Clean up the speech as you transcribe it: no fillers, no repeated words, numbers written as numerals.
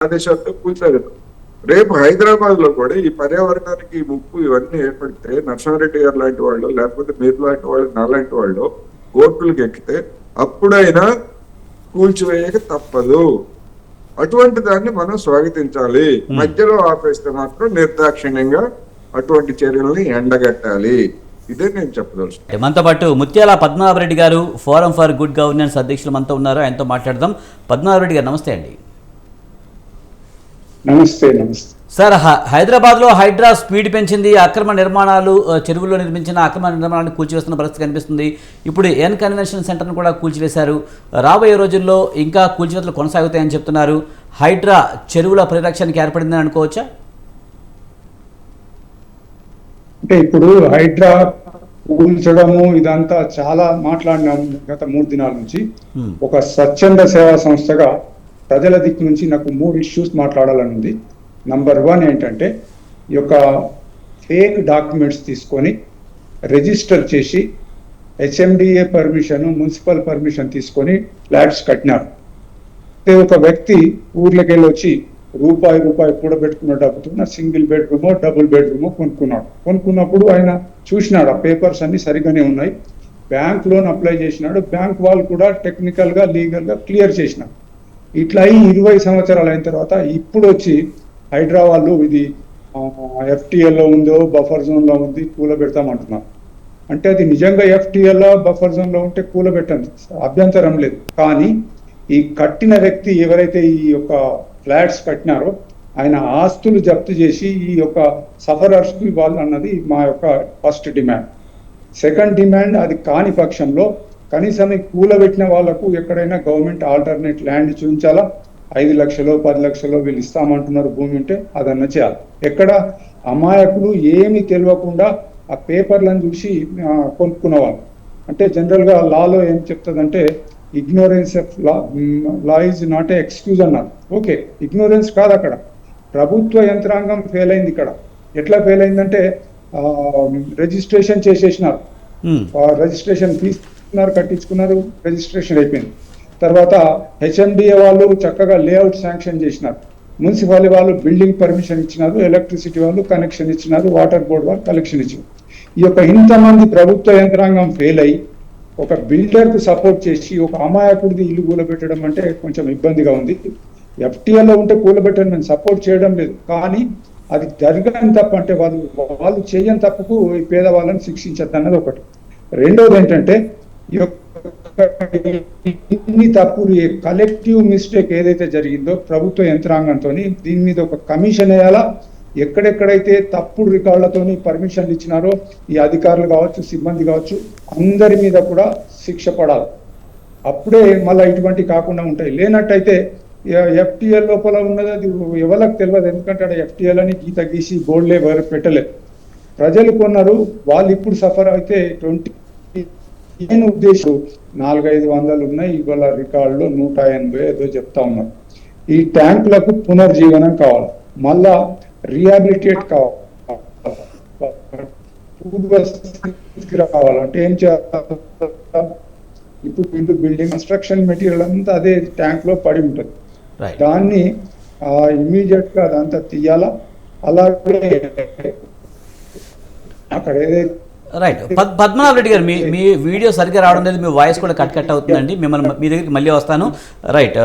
ఆదేశాలతో కూల్చోగలరు. రేపు హైదరాబాద్ లో కూడా ఈ పర్యావరణానికి ముప్పు ఇవన్నీ ఏర్పడితే నర్సారెడ్డి గారు లాంటి వాళ్ళు, లేకపోతే మీరు లాంటి వాళ్ళు, నాలాంటి వాళ్ళు కోర్టులకు ఎక్కితే అప్పుడైనా కూల్చివేయక తప్పదు. అటువంటి దాన్ని మనం స్వాగతించాలి. మధ్యలో ఆపేస్తే మాత్రం నిర్దాక్షిణ్యంగా అటువంటి చర్యలని ఎండగట్టాలి. ఇదే నేను చెప్పదలుచుకున్నాను. మనతో పాటు ముత్యాల పద్మనాభరెడ్డి గారు, ఫోరం ఫర్ గుడ్ గవర్నెన్స్ అధ్యక్షులు మనతో ఉన్నారు. ఆయనతో మాట్లాడదాం. పద్మనాభరెడ్డి గారు నమస్తే అండి. నమస్తే. నమస్తే సార్, హైదరాబాద్లో హైడ్రా స్పీడ్ పెంచింది. అక్రమ నిర్మాణాలు, చెరువుల్లో నిర్మించిన అక్రమ నిర్మాణాలను కూల్చివేస్తున్న పరిస్థితి కనిపిస్తుంది. ఇప్పుడు ఎన్ కన్వెన్షన్ సెంటర్ను కూడా కూల్చివేశారు. రాబోయే రోజుల్లో ఇంకా కూల్చివేతలు కొనసాగుతాయని చెప్తున్నారు. హైడ్రా చెరువుల పరిరక్షణకి ఏర్పడిందని అనుకోవచ్చా? అంటే ఇప్పుడు హైడ్రా కూల్చడము ఇదంతా చాలా మాట్లాడినాము గత 3 దినాల నుంచి. ఒక స్వచ్ఛంద సేవా సంస్థగా ప్రజల దిక్కు నుంచి నాకు 3 ఇష్యూస్ మాట్లాడాలని ఉంది. నంబర్ 1 ఏంటంటే, ఈ యొక్క ఫేక్ డాక్యుమెంట్స్ తీసుకొని రిజిస్టర్ చేసి హెచ్ఎండిఏ పర్మిషన్, మున్సిపల్ పర్మిషన్ తీసుకొని ఫ్లాట్స్ కట్టినారు. ఒక వ్యక్తి ఊర్లోకి వెళ్ళి వచ్చి రూపాయి కూడబెట్టుకున్న డబ్బుతో సింగిల్ బెడ్రూమో డబుల్ బెడ్రూమో కొనుక్కున్నప్పుడు ఆయన చూసినాడు ఆ పేపర్స్ అన్ని సరిగానే ఉన్నాయి. బ్యాంక్ లోన్ అప్లై చేసినాడు. బ్యాంక్ వాళ్ళు కూడా టెక్నికల్ గా లీగల్ గా క్లియర్ చేసినారు. ఇట్లా 20 సంవత్సరాలు అయిన తర్వాత ఇప్పుడు వచ్చి హైడ్రా వాళ్ళు ఇది ఎఫ్టీఎల్లో ఉందో బఫర్ జోన్ లో ఉంది, కూలబెడతామంటున్నారు. అంటే అది నిజంగా ఎఫ్టీఎల్లో బఫర్ జోన్ లో ఉంటే కూలబెట్టండి, అభ్యంతరం లేదు. కానీ ఈ కట్టిన వ్యక్తి ఎవరైతే ఈ యొక్క ఫ్లాట్స్ కట్టినారో ఆయన ఆస్తులు జప్తు చేసి ఈ యొక్క సఫరర్స్ కు ఇవ్వాలి అన్నది మా యొక్క ఫస్ట్ డిమాండ్. సెకండ్ డిమాండ్, అది కాని పక్షంలో కనీసం ఈ కూలబెట్టిన వాళ్లకు ఎక్కడైనా గవర్నమెంట్ ఆల్టర్నేట్ ల్యాండ్ చూపించాలా. 5 లక్షలు 10 లక్షలు వీళ్ళు ఇస్తామంటున్నారు భూమి ఉంటే అదన్నా చేయాలి. ఎక్కడ అమాయకులు ఏమి తెలియకుండా ఆ పేపర్లను చూసి కొనుక్కున్నవాళ్ళు. అంటే జనరల్ గా లాలో ఏం చెప్తుందంటే, ignorance of law is not a excuse అన్నారు. ఓకే, ఇగ్నోరెన్స్ కాదు, అక్కడ ప్రభుత్వ యంత్రాంగం ఫెయిల్ అయింది. ఇక్కడ ఎట్లా ఫెయిల్ అయిందంటే, రిజిస్ట్రేషన్ చేసేసినారు, రిజిస్ట్రేషన్ ఫీజు కట్టించుకున్నారు, రిజిస్ట్రేషన్ అయిపోయింది. తర్వాత హెచ్ఎండిఏ వాళ్ళు చక్కగా లేఅవుట్ శాంక్షన్ చేసినారు, మున్సిపాలిటీ వాళ్ళు బిల్డింగ్ పర్మిషన్ ఇచ్చినారు, ఎలక్ట్రిసిటీ వాళ్ళు కనెక్షన్ ఇచ్చినారు, వాటర్ బోర్డు వాళ్ళు కలెక్షన్ ఇచ్చినారు. ఈ యొక్క ఇంతమంది ప్రభుత్వ యంత్రాంగం ఫెయిల్ అయ్యి ఒక బిల్డర్ కు సపోర్ట్ చేసి ఒక అమాయకుడిది ఇల్లు కూలబెట్టడం అంటే కొంచెం ఇబ్బందిగా ఉంది. ఎఫ్టీఎల్లో ఉంటే కూలబెట్టడం మేము సపోర్ట్ చేయడం లేదు, కానీ అది జరగని తప్పు, అంటే వాళ్ళు చేయని తప్పుకు ఈ పేదవాళ్ళని శిక్షించద్దు అన్నది ఒకటి. రెండోది ఏంటంటే, ఇన్ని తప్పులు కలెక్టివ్ మిస్టేక్ ఏదైతే జరిగిందో ప్రభుత్వ యంత్రాంగంతో, దీని మీద ఒక కమిషన్ వేయాలా. ఎక్కడెక్కడైతే తప్పుడు రికార్డులతోని పర్మిషన్లు ఇచ్చినారో ఈ అధికారులు కావచ్చు, సిబ్బంది కావచ్చు, అందరి మీద కూడా శిక్ష పడాలి. అప్పుడే మళ్ళీ ఇటువంటి కాకుండా ఉంటాయి. లేనట్టయితే ఎఫ్టీఎల్ లోపల ఉన్నది అది ఎవరికి తెలియదు. ఎందుకంటే అక్కడ ఎఫ్టీఎల్ అని గీత గీసి బోర్డులే పెట్టలేదు. ప్రజలు కొన్నారు, వాళ్ళు ఇప్పుడు సఫర్ అయితే 20 ఉద్దేశం 400-500 ఉన్నాయి. ఇవాళ రికార్డులో 180 ఏదో చెప్తా ఉన్నారు. ఈ ట్యాంకులకు పునర్జీవనం కావాలి, మళ్ళా రీహాబిలిటేట్ కావాలి, రావాలంటే ఏం చేయాలి? ఇప్పుడు బిల్డింగ్ కన్స్ట్రక్షన్ మెటీరియల్ అంతా అదే ట్యాంక్ లో పడి ఉంటుంది. దాన్ని ఇమ్మీడియట్ గా అదంతా తీయాలా. అలాగే అక్కడ ఏదైతే రైట్. పద్మనాభరెడ్డి గారు, మీ వీడియో సరిగ్గా రావడం లేదు, మీ వాయిస్ కూడా కట్ అవుతుందండి. మిమ్మల్ని మీ దగ్గరికి మళ్ళీ వస్తాను. రైట్.